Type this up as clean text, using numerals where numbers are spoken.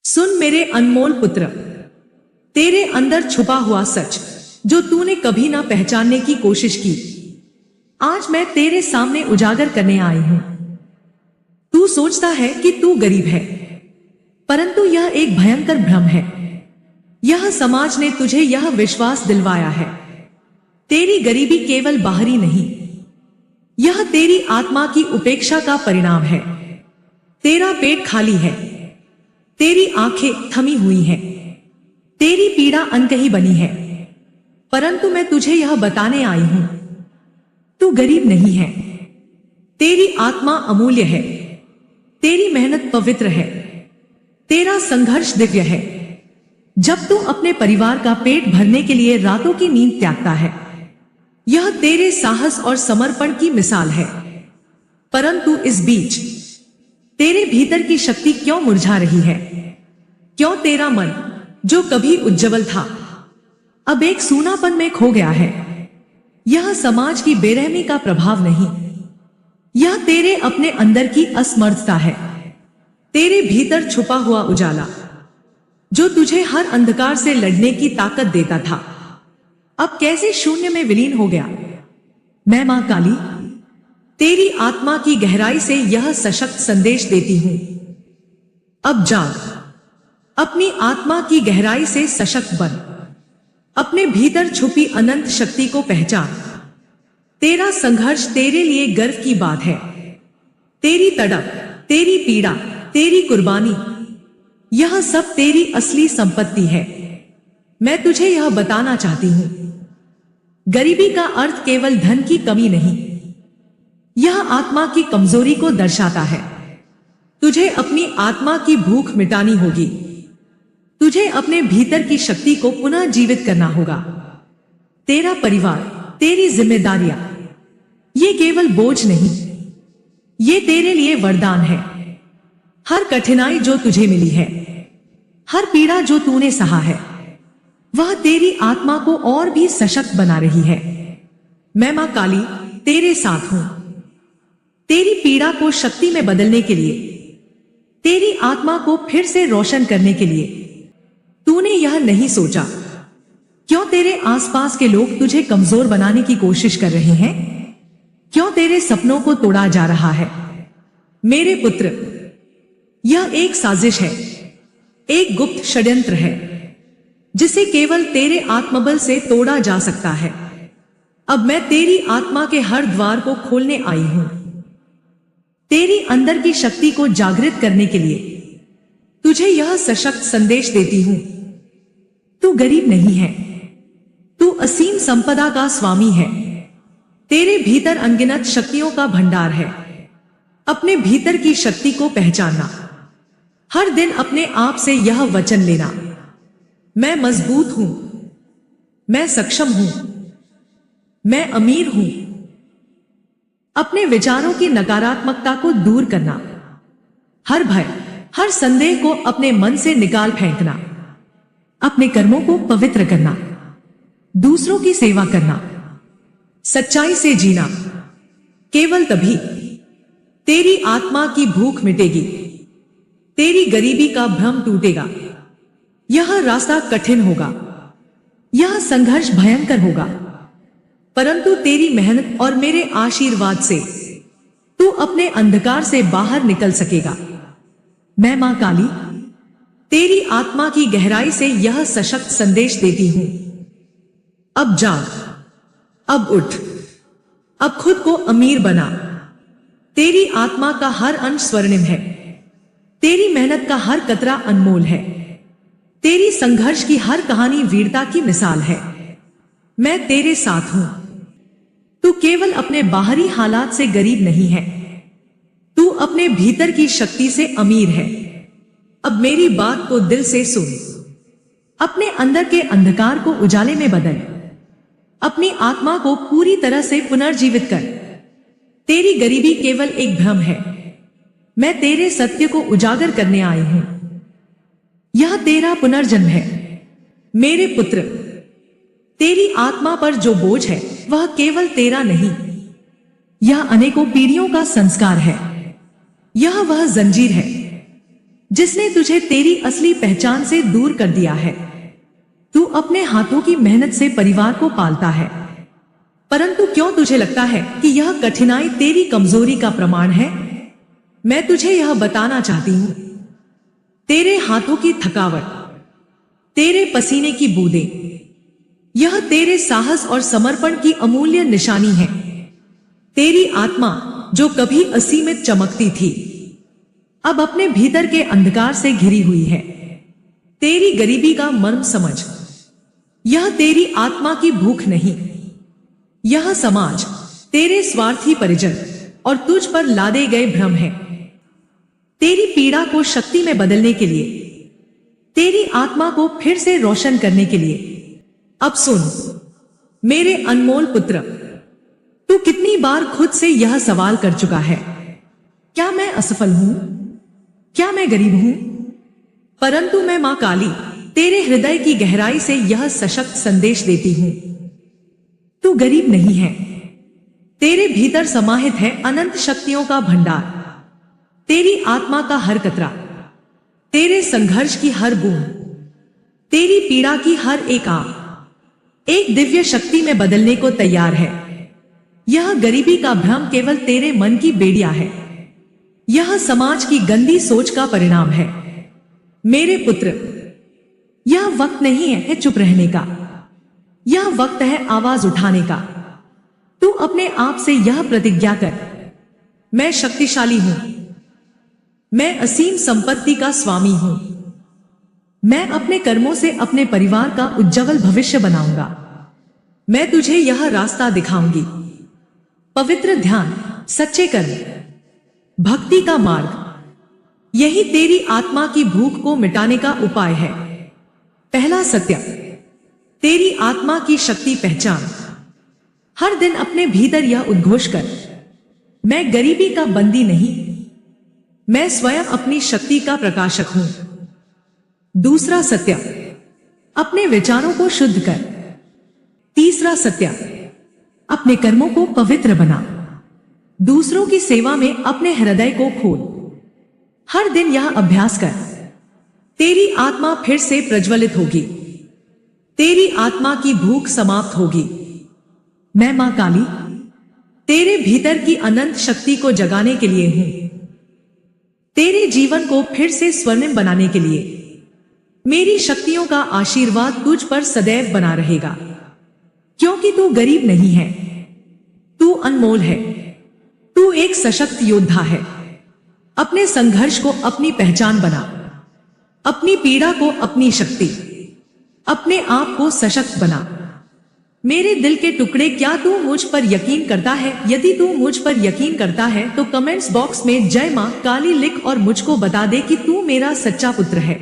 सुन मेरे अनमोल पुत्र, तेरे अंदर छुपा हुआ सच जो तूने कभी ना पहचानने की कोशिश की, आज मैं तेरे सामने उजागर करने आई हूं। तू सोचता है कि तू गरीब है, परंतु यह एक भयंकर भ्रम है। यह समाज ने तुझे यह विश्वास दिलवाया है। तेरी गरीबी केवल बाहरी नहीं, यह तेरी आत्मा की उपेक्षा का परिणाम है। तेरा पेट खाली है, तेरी आंखें थमी हुई हैं, तेरी पीड़ा अनकही बनी है, परंतु मैं तुझे यह बताने आई हूं, तू गरीब नहीं है। तेरी आत्मा अमूल्य है, तेरी मेहनत पवित्र है, तेरा संघर्ष दिव्य है। जब तू अपने परिवार का पेट भरने के लिए रातों की नींद त्यागता है, यह तेरे साहस और समर्पण की मिसाल है। परंतु इस बीच तेरे भीतर की शक्ति क्यों मुरझा रही है? क्यों तेरा मन जो कभी उज्जवल था, अब एक सूनापन में खो गया है? यह समाज की बेरहमी का प्रभाव नहीं, यह तेरे अपने अंदर की असमर्थता है। तेरे भीतर छुपा हुआ उजाला जो तुझे हर अंधकार से लड़ने की ताकत देता था, अब कैसे शून्य में विलीन हो गया। मैं मां काली तेरी आत्मा की गहराई से यह सशक्त संदेश देती हूं। अब जाग, अपनी आत्मा की गहराई से सशक्त बन, अपने भीतर छुपी अनंत शक्ति को पहचान। तेरा संघर्ष तेरे लिए गर्व की बात है। तेरी तड़प, तेरी पीड़ा, तेरी कुर्बानी, यह सब तेरी असली संपत्ति है। मैं तुझे यह बताना चाहती हूं, गरीबी का अर्थ केवल धन की कमी नहीं, यह आत्मा की कमजोरी को दर्शाता है। तुझे अपनी आत्मा की भूख मिटानी होगी, तुझे अपने भीतर की शक्ति को पुनः जीवित करना होगा। तेरा परिवार, तेरी जिम्मेदारियां, ये केवल बोझ नहीं, ये तेरे लिए वरदान है। हर कठिनाई जो तुझे मिली है, हर पीड़ा जो तूने सहा है, वह तेरी आत्मा को और भी सशक्त बना रही है। मैं मां काली तेरे साथ हूं। तेरी पीड़ा को शक्ति में बदलने के लिए, तेरी आत्मा को फिर से रोशन करने के लिए। तूने यह नहीं सोचा क्यों तेरे आसपास के लोग तुझे कमजोर बनाने की कोशिश कर रहे हैं? क्यों तेरे सपनों को तोड़ा जा रहा है? मेरे पुत्र, यह एक साजिश है, एक गुप्त षड्यंत्र है, जिसे केवल तेरे आत्मबल से तोड़ा जा सकता है। अब मैं तेरी आत्मा के हर द्वार को खोलने आई हूं, तेरी अंदर की शक्ति को जागृत करने के लिए। तुझे यह सशक्त संदेश देती हूं, तू गरीब नहीं है, तू असीम संपदा का स्वामी है। तेरे भीतर अनगिनत शक्तियों का भंडार है। अपने भीतर की शक्ति को पहचानना, हर दिन अपने आप से यह वचन लेना, मैं मजबूत हूं, मैं सक्षम हूं, मैं अमीर हूं। अपने विचारों की नकारात्मकता को दूर करना, हर भय, हर संदेह को अपने मन से निकाल फेंकना, अपने कर्मों को पवित्र करना, दूसरों की सेवा करना, सच्चाई से जीना। केवल तभी तेरी आत्मा की भूख मिटेगी, तेरी गरीबी का भ्रम टूटेगा। यह रास्ता कठिन होगा, यह संघर्ष भयंकर होगा, परंतु तेरी मेहनत और मेरे आशीर्वाद से तू अपने अंधकार से बाहर निकल सकेगा। मैं मां काली तेरी आत्मा की गहराई से यह सशक्त संदेश देती हूं। अब जाग, अब उठ, अब खुद को अमीर बना। तेरी आत्मा का हर अंश स्वर्णिम है, तेरी मेहनत का हर कतरा अनमोल है, तेरी संघर्ष की हर कहानी वीरता की मिसाल है। मैं तेरे साथ हूं। तू केवल अपने बाहरी हालात से गरीब नहीं है, तू अपने भीतर की शक्ति से अमीर है। अब मेरी बात को दिल से सुन, अपने अंदर के अंधकार को उजाले में बदल, अपनी आत्मा को पूरी तरह से पुनर्जीवित कर। तेरी गरीबी केवल एक भ्रम है, मैं तेरे सत्य को उजागर करने आई हूं। यह तेरा पुनर्जन्म है। मेरे पुत्र, तेरी आत्मा पर जो बोझ है वह केवल तेरा नहीं, यह अनेकों पीढ़ियों का संस्कार है। यह वह जंजीर है जिसने तुझे तेरी असली पहचान से दूर कर दिया है। तू अपने हाथों की मेहनत से परिवार को पालता है, परंतु क्यों तुझे लगता है कि यह कठिनाई तेरी कमजोरी का प्रमाण है? मैं तुझे यह बताना चाहती हूं, तेरे हाथों की थकावट, तेरे पसीने की बूंदें, यह तेरे साहस और समर्पण की अमूल्य निशानी है। तेरी आत्मा जो कभी असीमित चमकती थी, अब अपने भीतर के अंधकार से घिरी हुई है। तेरी गरीबी का मर्म समझ। यह तेरी आत्मा की भूख नहीं, यह समाज, तेरे स्वार्थी परिजन और तुझ पर लादे गए भ्रम है। तेरी पीड़ा को शक्ति में बदलने के लिए, तेरी आत्मा को फिर से रोशन करने के लिए। अब सुन मेरे अनमोल पुत्र, तू कितनी बार खुद से यह सवाल कर चुका है, क्या मैं असफल हूं? क्या मैं गरीब हूं? परंतु मैं मां काली तेरे हृदय की गहराई से यह सशक्त संदेश देती हूं, तू गरीब नहीं है। तेरे भीतर समाहित है अनंत शक्तियों का भंडार। तेरी आत्मा का हर कतरा, तेरे संघर्ष की हर बूंद, तेरी पीड़ा की हर एक आंख एक दिव्य शक्ति में बदलने को तैयार है। यह गरीबी का भ्रम केवल तेरे मन की बेड़िया है, यह समाज की गंदी सोच का परिणाम है। मेरे पुत्र, यह वक्त नहीं है चुप रहने का, यह वक्त है आवाज उठाने का। तू अपने आप से यह प्रतिज्ञा कर, मैं शक्तिशाली हूं, मैं असीम संपत्ति का स्वामी हूं, मैं अपने कर्मों से अपने परिवार का उज्जवल भविष्य बनाऊंगा। मैं तुझे यह रास्ता दिखाऊंगी, पवित्र ध्यान, सच्चे कर्म, भक्ति का मार्ग, यही तेरी आत्मा की भूख को मिटाने का उपाय है। पहला सत्य, तेरी आत्मा की शक्ति पहचान। हर दिन अपने भीतर यह उद्घोष कर, मैं गरीबी का बंदी नहीं, मैं स्वयं अपनी शक्ति का प्रकाशक हूं। दूसरा सत्य, अपने विचारों को शुद्ध कर। तीसरा सत्य, अपने कर्मों को पवित्र बना। दूसरों की सेवा में अपने हृदय को खोल। हर दिन यह अभ्यास कर, तेरी आत्मा फिर से प्रज्वलित होगी, तेरी आत्मा की भूख समाप्त होगी। मैं मां काली तेरे भीतर की अनंत शक्ति को जगाने के लिए हूं, तेरे जीवन को फिर से स्वर्णिम बनाने के लिए। मेरी शक्तियों का आशीर्वाद तुझ पर सदैव बना रहेगा, क्योंकि तू गरीब नहीं है, तू अनमोल है, तू एक सशक्त योद्धा है। अपने संघर्ष को अपनी पहचान बना, अपनी पीड़ा को अपनी शक्ति, अपने आप को सशक्त बना। मेरे दिल के टुकड़े, क्या तू मुझ पर यकीन करता है? यदि तू मुझ पर यकीन करता है तो कमेंट्स बॉक्स में जय मां काली लिख और मुझको बता दे कि तू मेरा सच्चा पुत्र है।